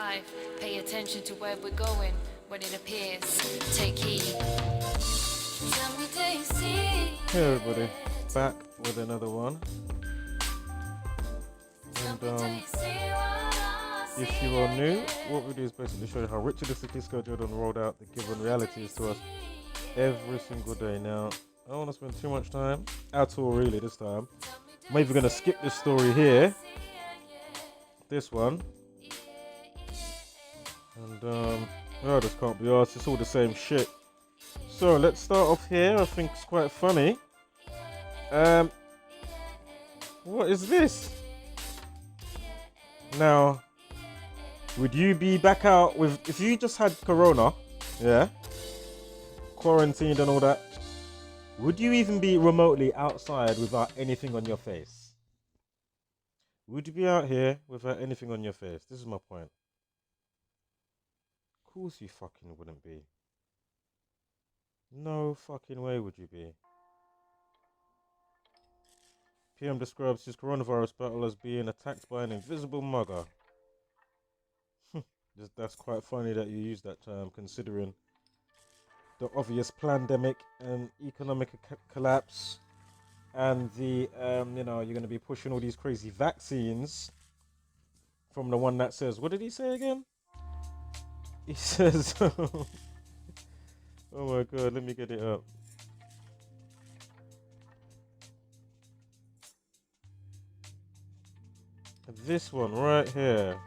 life. Pay attention to where we're going when it appears. Take heed. Tell me, do you see? Hey everybody, back with another one. And if you are new, what we do is basically show you how ritualistically scheduled and rolled out the given realities to us every single day. Now, I don't want to spend too much time at all really this time. I'm even going to skip this story here, this one, and I just can't be arsed, it's all the same shit. So let's start off here. I think it's quite funny. What is this? Now, would you be back out with, if you just had corona, yeah, quarantined and all that, would you even be remotely outside without anything on your face? Would you be out here without anything on your face? This is my point. Of course you fucking wouldn't be. No fucking way would you be. PM describes his coronavirus battle as being attacked by an invisible mugger. That's quite funny that you use that term, considering the obvious pandemic and economic collapse, and the you're going to be pushing all these crazy vaccines from the one that says, what did he say again? He says, oh my god, let me get it up. This one right here.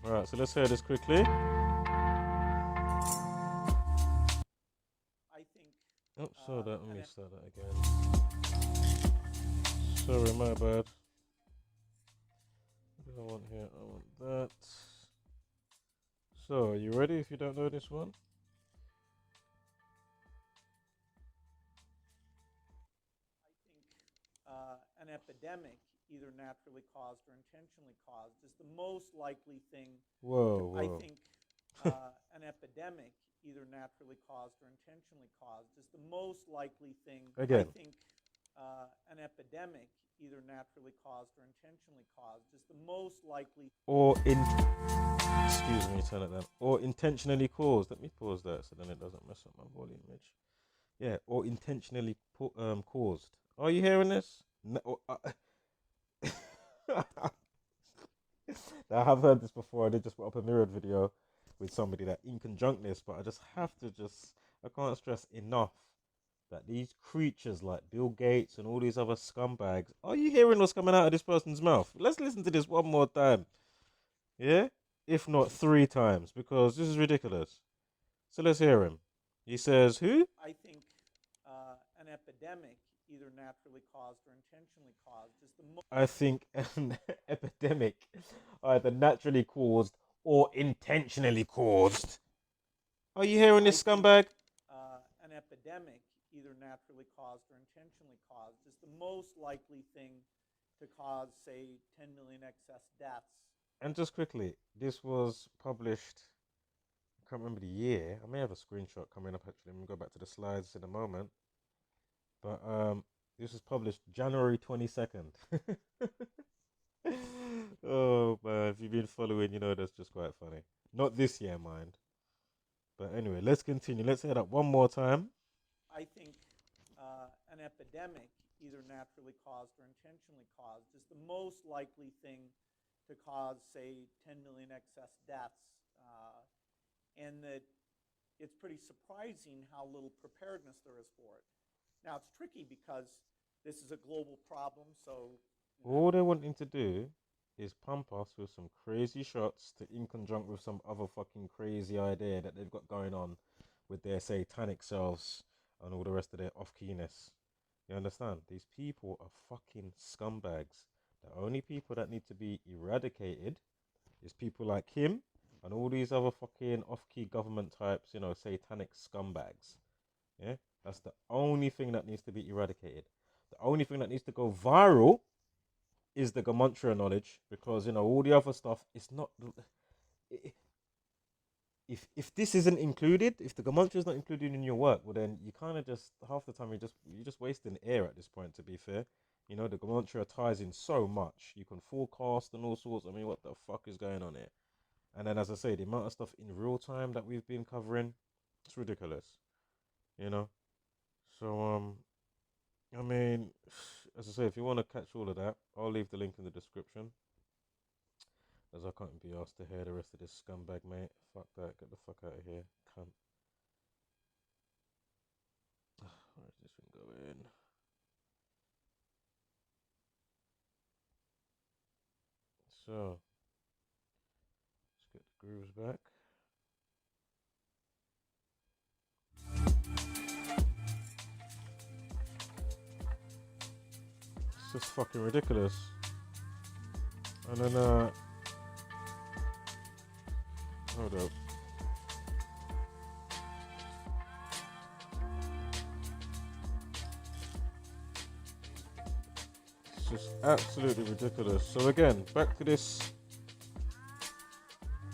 Alright, so let's hear this quickly. Oh, sorry, let me start that again. Sorry, my bad. What do I want here? I want that. So, are you ready if you don't know this one? An epidemic, either naturally caused or intentionally caused, is the most likely thing. Whoa. I think an epidemic, either naturally caused or intentionally caused, is the most likely thing. Again. I think an epidemic, either naturally caused or intentionally caused, is the most likely. Excuse me, turn it down. Or intentionally caused. Let me pause that so then it doesn't mess up my volume, Mitch. Yeah, or intentionally caused. Are you hearing this? No, Now, I have heard this before. I did just put up a mirrored video with somebody that in conjunctness, but I just have to I can't stress enough that these creatures like Bill Gates and all these other scumbags, are you hearing what's coming out of this person's mouth? Let's listen to this one more time. Yeah? If not 3 times, because this is ridiculous. So let's hear him. He says, who? I think an epidemic, either naturally caused or intentionally caused, is the most. I think an epidemic, either naturally caused or intentionally caused. Are you hearing this scumbag? An epidemic, either naturally caused or intentionally caused, is the most likely thing to cause, say, 10 million excess deaths. And just quickly, this was published, I can't remember the year. I may have a screenshot coming up actually. I'm going to go back to the slides in a moment. But this was published January 22nd. Oh man, if you've been following, you know that's just quite funny. Not this year, mind. But anyway, let's continue. Let's hear that one more time. I think an epidemic, either naturally caused or intentionally caused, is the most likely thing to cause, say, 10 million excess deaths. And that it's pretty surprising how little preparedness there is for it. Now, it's tricky because this is a global problem, so. All they're wanting to do is pump us with some crazy shots to in conjunct with some other fucking crazy idea that they've got going on with their satanic selves and all the rest of their off-keyness. You understand? These people are fucking scumbags. The only people that need to be eradicated is people like him and all these other fucking off-key government types, you know, satanic scumbags. Yeah? That's the only thing that needs to be eradicated. The only thing that needs to go viral is the Gematria knowledge, because, you know, all the other stuff is not. If this isn't included, if the Gematria is not included in your work, well then you kind of just half the time you're just wasting air at this point. To be fair, You know, the Gematria ties in so much. You can forecast and all sorts. I mean, what the fuck is going on here? And then, as I say, the amount of stuff in real time that we've been covering, it's ridiculous. You know? So, I mean, as I say, if you want to catch all of that, I'll leave the link in the description. As I can't be asked to hear the rest of this scumbag, mate. Fuck that. Get the fuck out of here. Cunt. Where is this thing going? So, let's get the grooves back. It's just fucking ridiculous. And then, hold up. It's just absolutely ridiculous. So again, back to this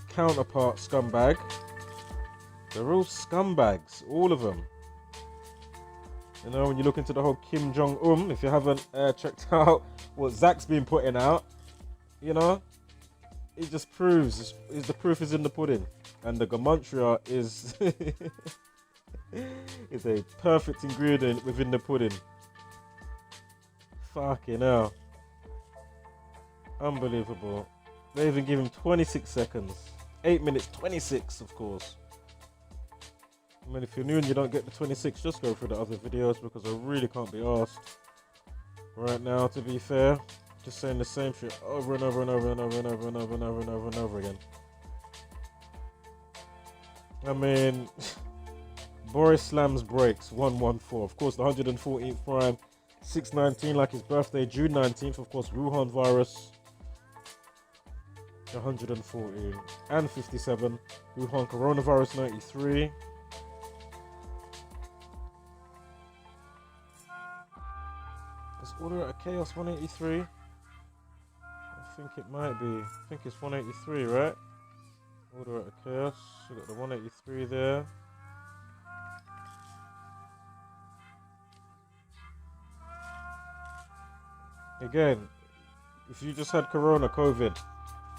counterpart scumbag. They're all scumbags, all of them. You know, when you look into the whole Kim Jong-un, if you haven't checked out what Zach's been putting out, you know, it just proves the proof is in the pudding, and the Gematria is is a perfect ingredient within the pudding. Fucking hell, unbelievable. They even give him 26 seconds, 8 minutes 26, of course. I mean, if you're new and you don't get the 26, just go through the other videos, because I really can't be asked right now, to be fair. Just saying the same shit over and over and over and over and over and over and over and over and over again. I mean, Boris slams brakes 114. Of course, the 114th prime, 619, like his birthday, June 19th. Of course, Wuhan virus, 114 and 57. Wuhan coronavirus 93. Is Order at Chaos 183? I think it might be. I think it's 183, right? Order at Chaos. You got the 183 there. Again, if you just had Corona, COVID,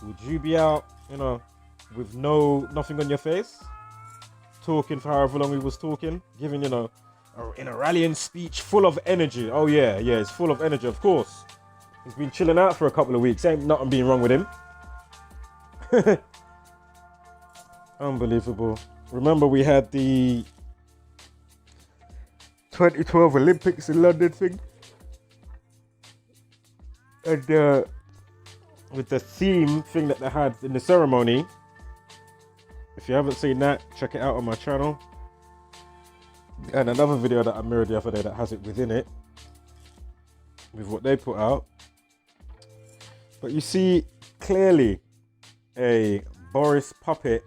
would you be out, you know, with nothing on your face, talking for however long he was talking, giving, you know, in a rallying speech full of energy? Oh yeah, it's full of energy, of course. He's been chilling out for a couple of weeks. Ain't nothing being wrong with him. Unbelievable. Remember, we had the 2012 Olympics in London thing? And with the theme thing that they had in the ceremony. If you haven't seen that, check it out on my channel. And another video that I mirrored the other day that has it within it, with what they put out. But you see clearly a Boris puppet,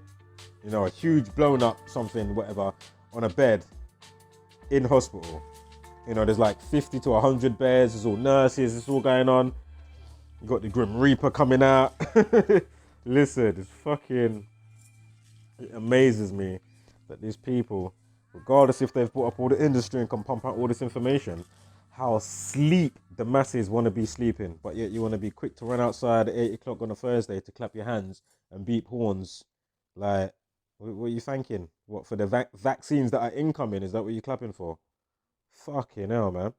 you know, a huge blown up something, whatever, on a bed in hospital. You know, there's like 50 to 100 beds, there's all nurses, it's all going on. You got the Grim Reaper coming out. Listen, it amazes me that these people, regardless if they've brought up all the industry and can pump out all this information, how asleep the masses want to be sleeping, but yet you want to be quick to run outside at 8 o'clock on a Thursday to clap your hands and beep horns. Like, what are you thanking? What, for the vaccines that are incoming? Is that what you're clapping for? Fucking hell, man.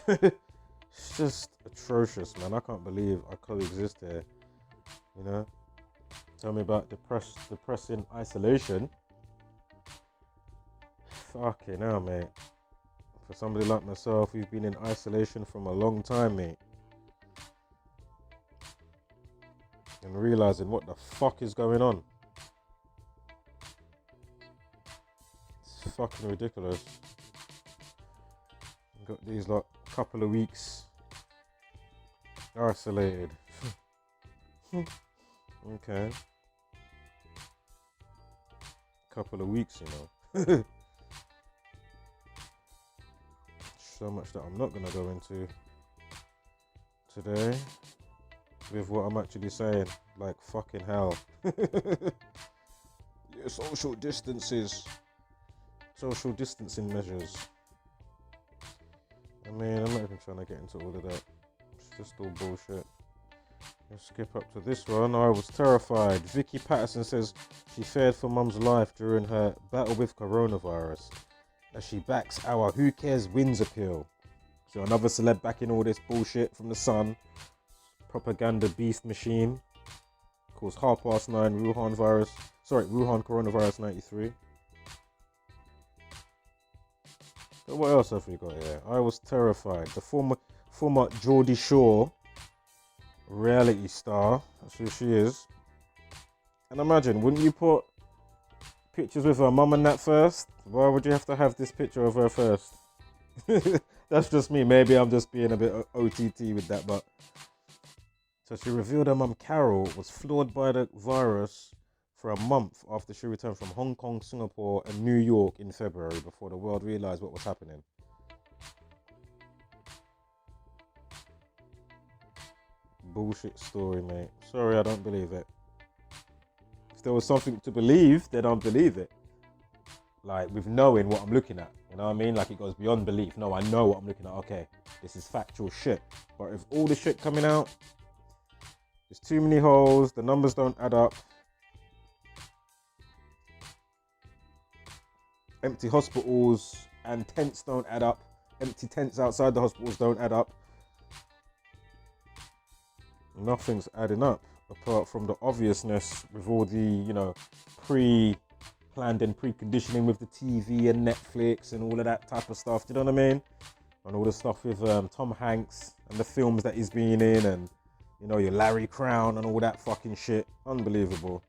It's just atrocious, man. I can't believe I coexist here. You know? Tell me about depressing isolation. Fucking hell, mate. For somebody like myself who's been in isolation from a long time, mate. And realizing what the fuck is going on. It's fucking ridiculous. Got these like couple of weeks isolated. Okay. Couple of weeks, you know. So much that I'm not gonna go into today with what I'm actually saying. Like, fucking hell. Yeah, social distances. Social distancing measures. I mean, I'm not even trying to get into all of that. It's just all bullshit. Let's skip up to this one. I was terrified. Vicky Pattison says she feared for mum's life during her battle with coronavirus as she backs our Who Cares Wins appeal. So another celeb backing all this bullshit from the Sun. Propaganda beast machine. Of course, 9:30 Wuhan coronavirus 93. So what else have we got here? I was terrified. The former Geordie Shore reality star. That's who she is. And imagine, wouldn't you put pictures with her mum and that first? Why would you have to have this picture of her first? That's just me. Maybe I'm just being a bit OTT with that, but so she revealed her mum Caroll was floored by the virus for a month after she returned from Hong Kong, Singapore, and New York in February before the world realized what was happening. Bullshit story, mate. Sorry, I don't believe it. If there was something to believe, then I'd believe it. Like, with knowing what I'm looking at. You know what I mean? Like, it goes beyond belief. No, I know what I'm looking at. Okay, this is factual shit. But if all the shit coming out, there's too many holes, the numbers don't add up. Empty hospitals and tents don't add up. Empty tents outside the hospitals don't add up. Nothing's adding up apart from the obviousness with all the, pre-planned and preconditioning with the TV and Netflix and all of that type of stuff. Do you know what I mean? And all the stuff with Tom Hanks and the films that he's been in and, your Larry Crown and all that fucking shit. Unbelievable.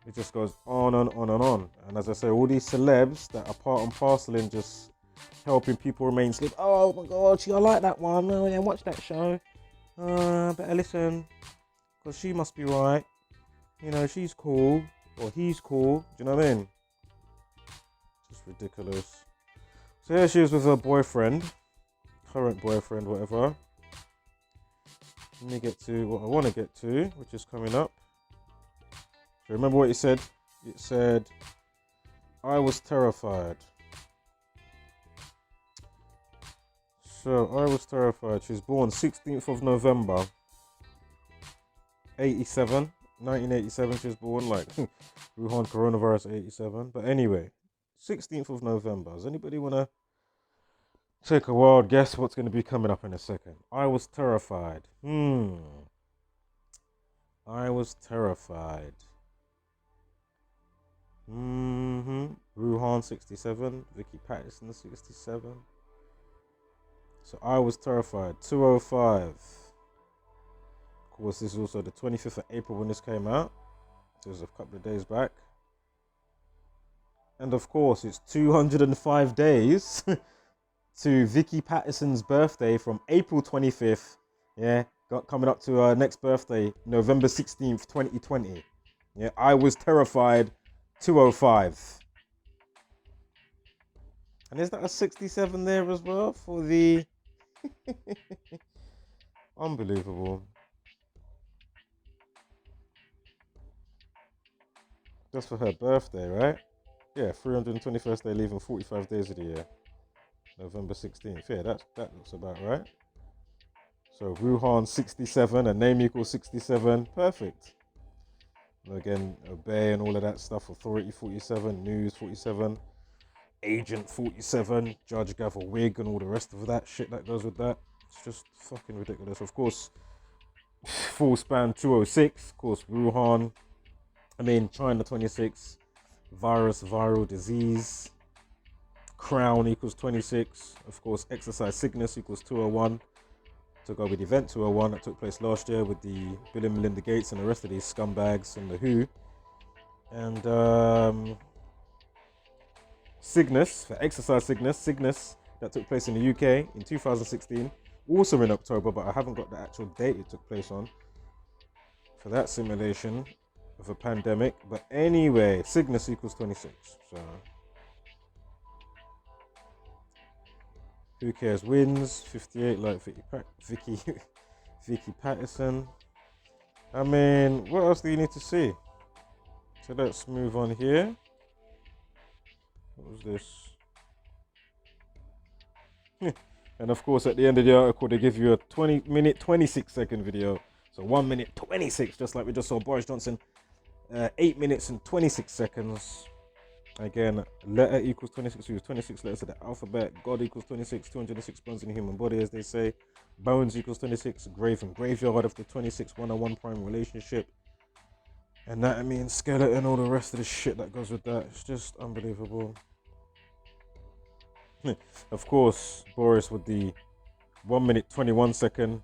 It just goes on and on and on. And as I say, all these celebs that are part and parcel in just helping people remain asleep. Oh my God, I like that one. Oh yeah, watch that show. Better listen, because she must be right. She's cool, or he's cool. Do you know what I mean? Just ridiculous. So here she is with her boyfriend, current boyfriend, whatever. Let me get to what I want to get to, which is coming up. So remember what it said? It said, I was terrified. So, I was terrified. She was born 16th of November, 1987 she was born, like, Wuhan coronavirus 87. But anyway, 16th of November. Does anybody want to take a wild guess what's going to be coming up in a second? I was terrified. I was terrified. Wuhan 67, Vicky Pattison 67. So I was terrified. 205. Of course, this is also the 25th of April when this came out. So it was a couple of days back. And of course, it's 205 days to Vicky Pattison's birthday from April 25th. Yeah, coming up to our next birthday, November 16th, 2020. Yeah, I was terrified. 205. And is that a 67 there as well for the... Unbelievable. Just for her birthday, right? Yeah, 321st day leaving 45 days of the year. November 16th. Yeah, that looks about right. So Wuhan 67, a name equals 67. Perfect. And again, obey and all of that stuff. Authority 47, news 47. Agent 47, Judge Gather Wig and all the rest of that shit that goes with that. It's just fucking ridiculous. Of course, full span 206. Of course, China 26. Virus, viral disease. Crown equals 26. Of course, exercise sickness equals 201. To go with event 201 that took place last year with the Bill and Melinda Gates and the rest of these scumbags and the WHO. And Cygnus, for exercise Cygnus, that took place in the UK in 2016, also in October, but I haven't got the actual date it took place on for that simulation of a pandemic. But anyway, Cygnus equals 26. So, Who Cares Wins, 58, like Vicky Pattison. I mean, what else do you need to see? So let's move on here. What was this? And of course, at the end of the article, they give you a 20-minute, 26-second video. So 1 minute 26, just like we just saw Boris Johnson. 8 minutes and 26 seconds. Again, letter equals 26. We use 26 letters of the alphabet. God equals 26. 206 bones in the human body, as they say. Bones equals 26. Grave and graveyard of the 26 101 prime relationship. Anatomy and skeleton, all the rest of the shit that goes with that. It's just unbelievable. Of course, Boris with the 1 minute 21 second,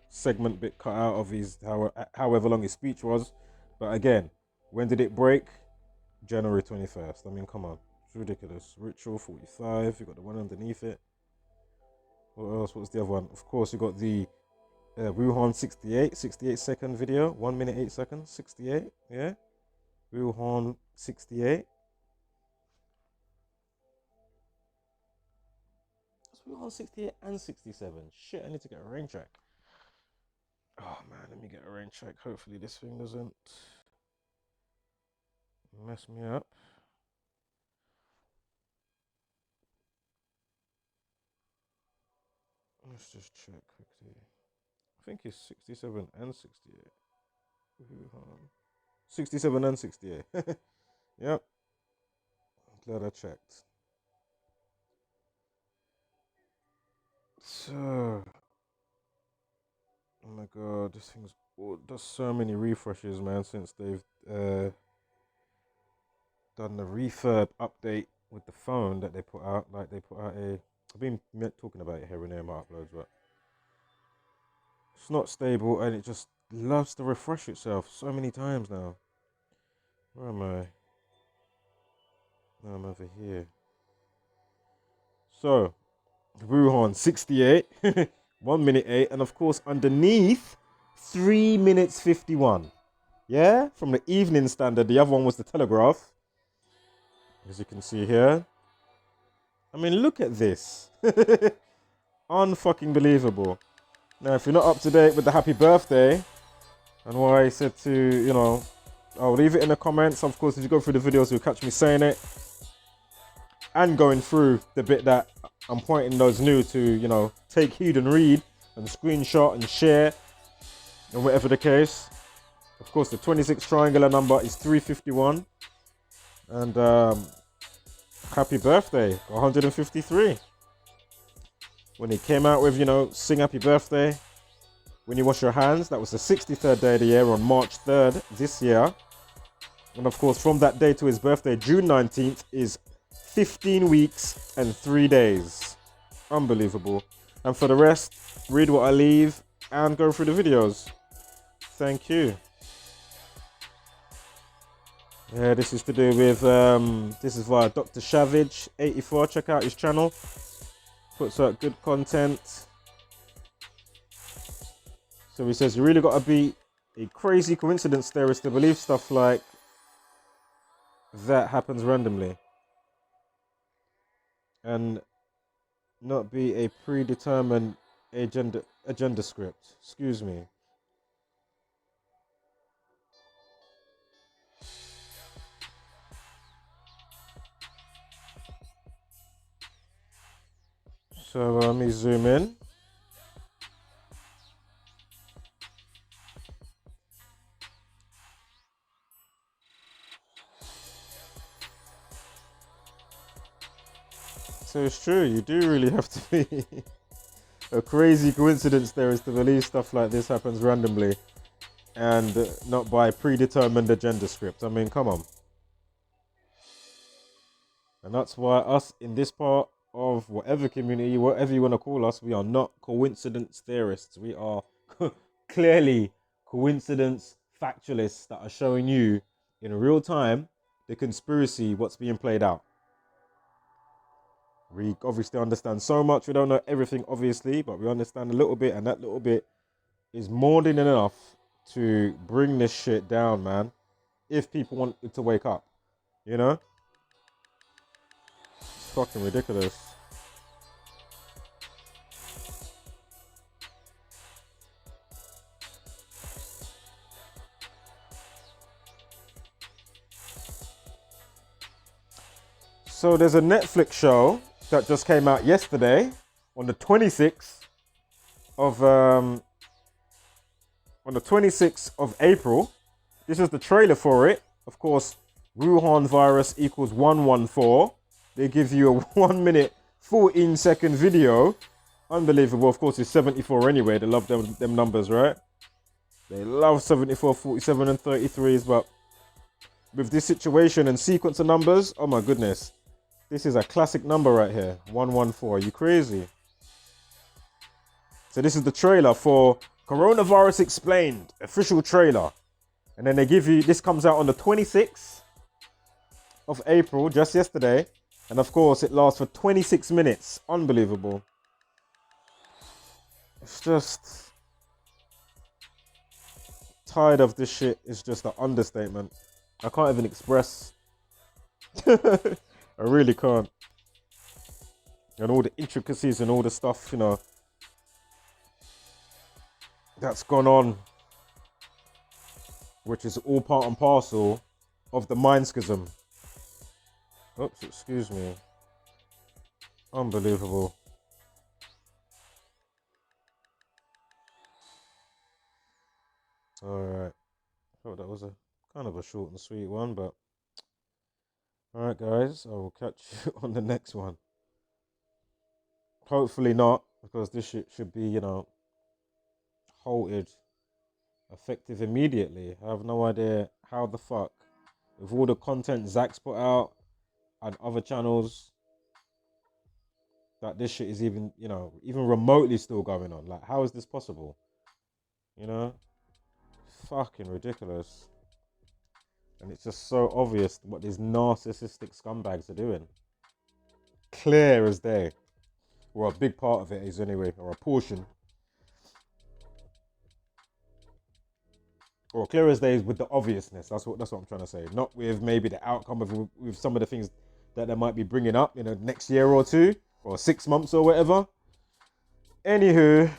segment bit cut out of his however long his speech was. But again, when did it break? January 21st. I mean, come on, it's ridiculous. Ritual 45. You got the one underneath it. What else? What's the other one? Of course, you got the Wuhan 68 second video. 1 minute 8 seconds. 68. Yeah. Wuhan 68. Wuhan 68 and 67. Shit, I need to get a rain check. Oh man, let me get a rain check. Hopefully this thing doesn't mess me up. Let's just check quickly. I think it's 67 and 68. Wuhan. 67 and 68. Yep. Glad I checked. So, oh my god, this thing's does so many refreshes, man, since they've done the refurb update with the phone that they put out. Like, they put out I've been talking about it here and there in my uploads, but it's not stable and it just loves to refresh itself so many times now. Where am I? No, I'm over here. So, Wuhan 68, 1 minute 8, and of course underneath 3 minutes 51. Yeah, from the Evening Standard. The other one was the Telegraph, as you can see here. I mean, look at this. Unfucking believable. Now, if you're not up to date with the happy birthday and why I said to, I'll leave it in the comments. Of course, if you go through the videos, you'll catch me saying it and going through the bit that I'm pointing those new to, take heed and read and screenshot and share and whatever the case. Of course, the 26 triangular number is 351. And happy birthday, 153. When he came out with, sing happy birthday when you wash your hands, that was the 63rd day of the year on March 3rd this year. And of course, from that day to his birthday, June 19th, is 15 weeks and 3 days. Unbelievable. And for the rest, read what I leave and go through the videos. Thank you. Yeah, this is to do with, this is via Dr. Savage 84. Check out his channel. Puts out good content. So he says, you really got to be a crazy coincidence theorist to believe stuff like that happens randomly. And not be a predetermined agenda script. Excuse me. So let me zoom in. So it's true, you do really have to be a crazy coincidence theorist to believe stuff like this happens randomly and not by predetermined agenda script. I mean, come on. And that's why us in this part of whatever community, whatever you want to call us, we are not coincidence theorists. We are clearly coincidence factualists that are showing you in real time the conspiracy, what's being played out. We obviously understand so much. We don't know everything, obviously, but we understand a little bit, and that little bit is more than enough to bring this shit down, man. If people want it to wake up, It's fucking ridiculous. So there's a Netflix show that just came out yesterday on the 26th of April. This is the trailer for it. Of course, Wuhan virus equals 114. They give you a 1 minute, 14-second video. Unbelievable. Of course, it's 74 anyway. They love them numbers, right? They love 74, 47, and 33s, but with this situation and sequence of numbers, oh my goodness. This is a classic number right here. 114. Are you crazy? So this is the trailer for Coronavirus Explained, official trailer. And then they give you, this comes out on the 26th of April, just yesterday. And of course, it lasts for 26 minutes. Unbelievable. It's just, tired of this shit is just an understatement. I can't even express. I really can't. And all the intricacies and all the stuff, you know, that's gone on, which is all part and parcel of the Mind-skism. Oops, excuse me. Unbelievable. Alright. Thought that was a kind of a short and sweet one, but alright guys, I will catch you on the next one. Hopefully not, because this shit should be, you know, halted, effective immediately. I have no idea how the fuck, with all the content Zach's put out and other channels, that this shit is even, you know, even remotely still going on. Like, how is this possible? You know? Fucking ridiculous. And it's just so obvious what these narcissistic scumbags are doing. Clear as day. Well, a big part of it is anyway, or a portion. Or clear as day is with the obviousness. That's what I'm trying to say. Not with maybe the outcome of with some of the things that they might be bringing up in the next year or two, or 6 months or whatever. Anywho,